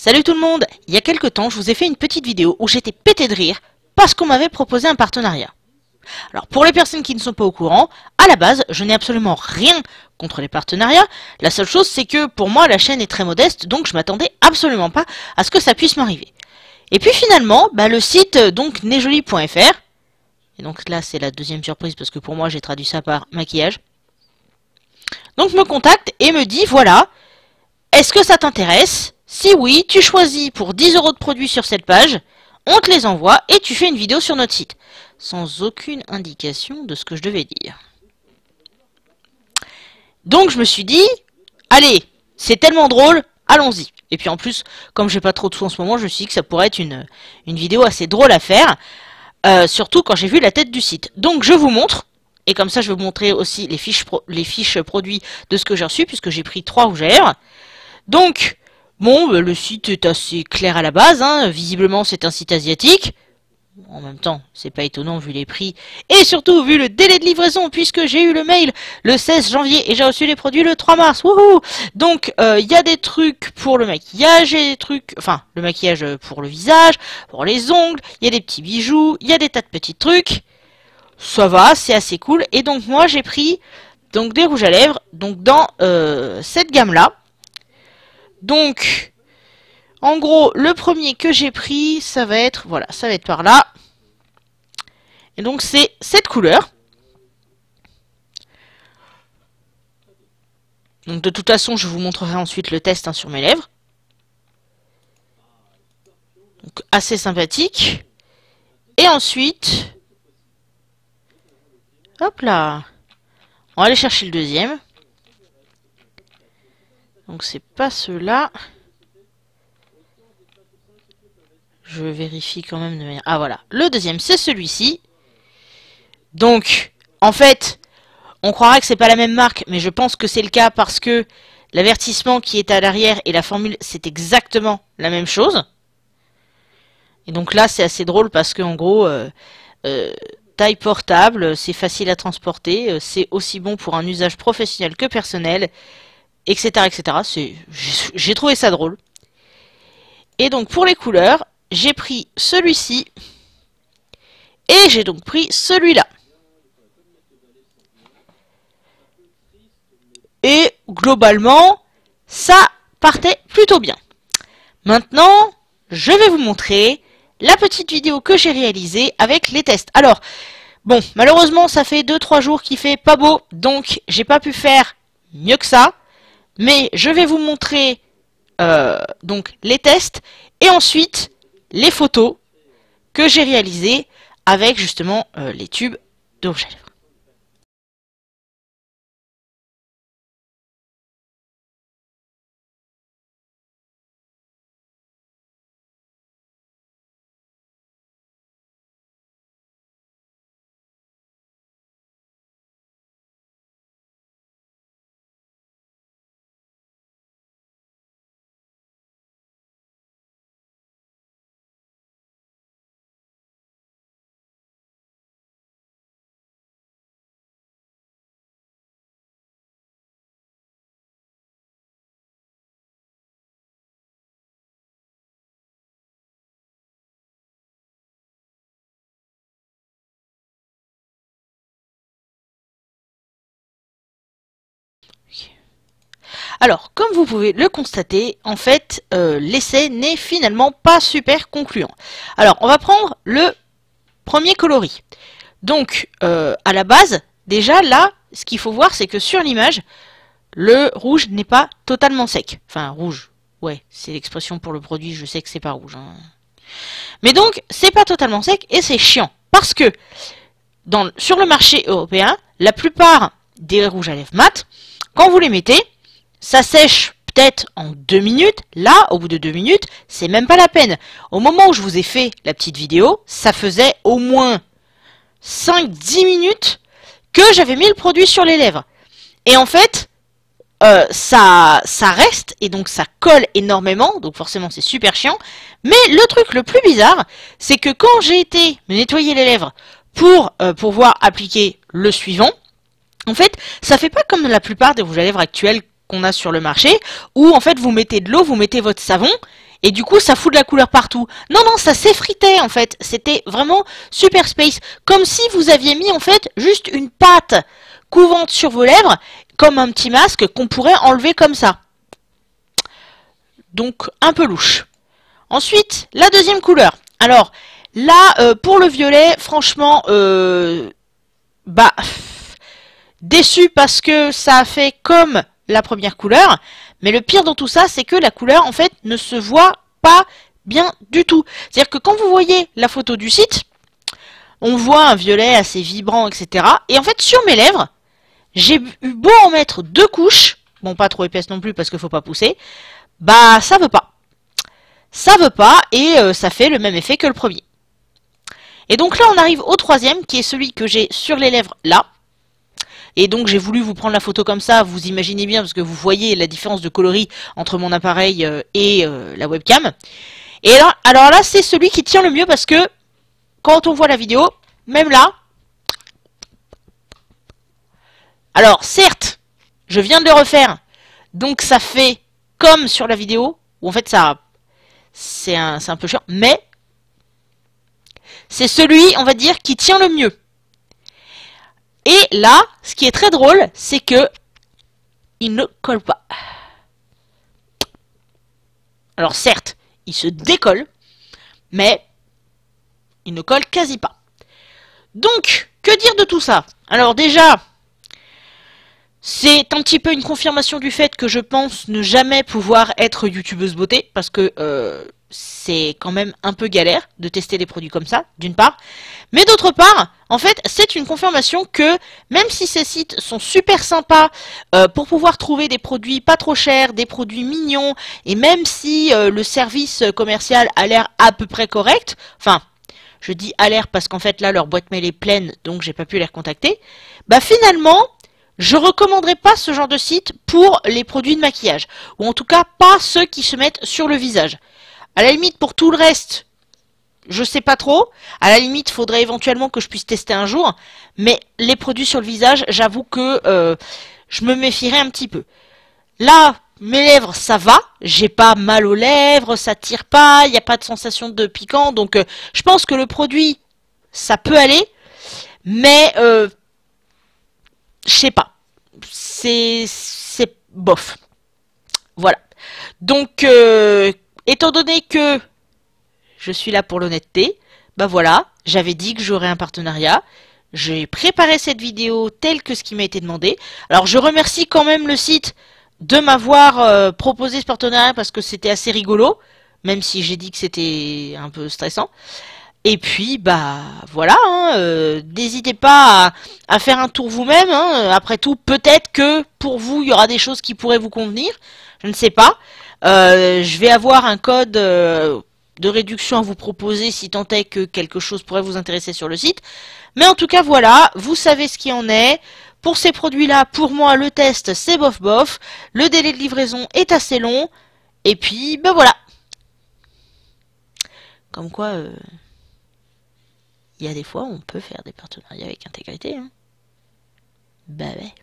Salut tout le monde! Il y a quelques temps, je vous ai fait une petite vidéo où j'étais pété de rire parce qu'on m'avait proposé un partenariat. Alors pour les personnes qui ne sont pas au courant, à la base, je n'ai absolument rien contre les partenariats. La seule chose, c'est que pour moi, la chaîne est très modeste, donc je m'attendais absolument pas à ce que ça puisse m'arriver. Et puis finalement, le site donc nejoli.fr, et donc là c'est la deuxième surprise parce que pour moi j'ai traduit ça par maquillage, donc me contacte et me dit voilà, est-ce que ça t'intéresse? Si oui, tu choisis pour 10 € de produits sur cette page, on te les envoie et tu fais une vidéo sur notre site. Sans aucune indication de ce que je devais dire. Donc je me suis dit, allez, c'est tellement drôle, allons-y. Et puis en plus, comme j'ai pas trop de sous en ce moment, je me suis dit que ça pourrait être une vidéo assez drôle à faire. Surtout quand j'ai vu la tête du site. Donc je vous montre, et comme ça je vais vous montrer aussi les fiches produits de ce que j'ai reçu, puisque j'ai pris 3 rouges à lèvres. Donc, bon, le site est assez clair à la base, hein. Visiblement c'est un site asiatique. En même temps, c'est pas étonnant vu les prix et surtout vu le délai de livraison puisque j'ai eu le mail le 16 janvier et j'ai reçu les produits le 3 mars. Wouhou! Donc, il y a des trucs pour le maquillage et des trucs... Enfin, le maquillage pour le visage, pour les ongles, il y a des petits bijoux, il y a des tas de petits trucs. Ça va, c'est assez cool. Et donc, moi, j'ai pris donc des rouges à lèvres donc dans cette gamme-là. Donc... En gros, le premier que j'ai pris, ça va être, voilà, ça va être par là. Et donc, c'est cette couleur. Donc, de toute façon, je vous montrerai ensuite le test sur mes lèvres. Donc, assez sympathique. Et ensuite, hop là, on va aller chercher le deuxième. Donc, c'est pas ceux-là. Je vérifie quand même de manière... Ah voilà, le deuxième c'est celui-ci. Donc, en fait, on croirait que c'est pas la même marque, mais je pense que c'est le cas parce que l'avertissement qui est à l'arrière et la formule, c'est exactement la même chose. Et donc là, c'est assez drôle parce que en gros, taille portable, c'est facile à transporter, c'est aussi bon pour un usage professionnel que personnel, etc. etc. J'ai trouvé ça drôle. Et donc pour les couleurs, j'ai pris celui-ci et j'ai donc pris celui-là. Et globalement, ça partait plutôt bien. Maintenant, je vais vous montrer la petite vidéo que j'ai réalisée avec les tests. Alors, bon, malheureusement, ça fait 2-3 jours qu'il fait pas beau, donc j'ai pas pu faire mieux que ça. Mais je vais vous montrer donc les tests et ensuite les photos que j'ai réalisées avec justement les tubes de rouge à lèvres. Alors, comme vous pouvez le constater, en fait, l'essai n'est finalement pas super concluant. Alors, on va prendre le premier coloris. Donc, à la base, déjà là, ce qu'il faut voir, c'est que sur l'image, le rouge n'est pas totalement sec. Enfin, rouge, ouais, c'est l'expression pour le produit, je sais que c'est pas rouge. Hein. Mais donc, c'est pas totalement sec et c'est chiant. Parce que, sur le marché européen, la plupart des rouges à lèvres mat, quand vous les mettez, ça sèche peut-être en 2 minutes. Là, au bout de 2 minutes, c'est même pas la peine. Au moment où je vous ai fait la petite vidéo, ça faisait au moins 5-10 minutes que j'avais mis le produit sur les lèvres. Et en fait, ça reste et donc ça colle énormément. Donc forcément, c'est super chiant. Mais le truc le plus bizarre, c'est que quand j'ai été me nettoyer les lèvres pour pouvoir appliquer le suivant, en fait, ça fait pas comme la plupart des rouges à lèvres actuels qu'on a sur le marché, où en fait vous mettez de l'eau, vous mettez votre savon, Et du coup, ça fout de la couleur partout. Non, non, ça s'effritait en fait. C'était vraiment super space. Comme si vous aviez mis en fait juste une pâte couvante sur vos lèvres, comme un petit masque qu'on pourrait enlever comme ça. Donc, un peu louche. Ensuite, la deuxième couleur. Alors, là, pour le violet, franchement, bah, déçu parce que ça a fait comme la première couleur. Mais le pire dans tout ça, c'est que la couleur, en fait, ne se voit pas bien du tout. C'est-à-dire que quand vous voyez la photo du site, on voit un violet assez vibrant, etc. Et en fait, sur mes lèvres, j'ai eu beau en mettre 2 couches, bon, pas trop épaisse non plus parce qu'il faut pas pousser, bah, ça veut pas. Ça veut pas, et ça fait le même effet que le premier. Et donc là, on arrive au troisième, qui est celui que j'ai sur les lèvres, là. Et donc j'ai voulu vous prendre la photo comme ça, vous imaginez bien, parce que vous voyez la différence de coloris entre mon appareil et la webcam. Et là, alors là, c'est celui qui tient le mieux, parce que quand on voit la vidéo, même là, alors certes, je viens de le refaire, donc ça fait comme sur la vidéo, où en fait ça, c'est un peu chiant, mais c'est celui, on va dire, qui tient le mieux. Et là, ce qui est très drôle, c'est que il ne colle pas. Alors certes, il se décolle, mais il ne colle quasi pas. Donc, que dire de tout ça? Alors déjà, c'est un petit peu une confirmation du fait que je pense ne jamais pouvoir être youtubeuse beauté, parce que c'est quand même un peu galère de tester des produits comme ça, d'une part. Mais d'autre part, en fait, c'est une confirmation que même si ces sites sont super sympas pour pouvoir trouver des produits pas trop chers, des produits mignons, et même si le service commercial a l'air à peu près correct, enfin, je dis a l'air parce qu'en fait là leur boîte mail est pleine, donc j'ai pas pu les recontacter, bah finalement, je recommanderais pas ce genre de site pour les produits de maquillage, ou en tout cas pas ceux qui se mettent sur le visage. À la limite, pour tout le reste, je sais pas trop. À la limite, faudrait éventuellement que je puisse tester un jour. Mais les produits sur le visage, j'avoue que je me méfierais un petit peu. Là, mes lèvres, ça va. J'ai pas mal aux lèvres, ça tire pas, il n'y a pas de sensation de piquant. Donc, je pense que le produit, ça peut aller. Mais, je sais pas. C'est bof. Voilà. Donc, étant donné que je suis là pour l'honnêteté, bah voilà, j'avais dit que j'aurais un partenariat, j'ai préparé cette vidéo telle que ce qui m'a été demandé. Alors je remercie quand même le site de m'avoir proposé ce partenariat parce que c'était assez rigolo, même si j'ai dit que c'était un peu stressant. Et puis bah voilà, hein, n'hésitez pas à faire un tour vous-même, hein. Après tout, peut-être que pour vous il y aura des choses qui pourraient vous convenir, je ne sais pas. Je vais avoir un code de réduction à vous proposer si tant est que quelque chose pourrait vous intéresser sur le site. Mais en tout cas voilà, vous savez ce qu'il en est. Pour ces produits-là, pour moi, le test c'est bof bof. Le délai de livraison est assez long. Et puis, ben voilà. Comme quoi, il y a des fois où on peut faire des partenariats avec intégrité. Hein. Bah ouais.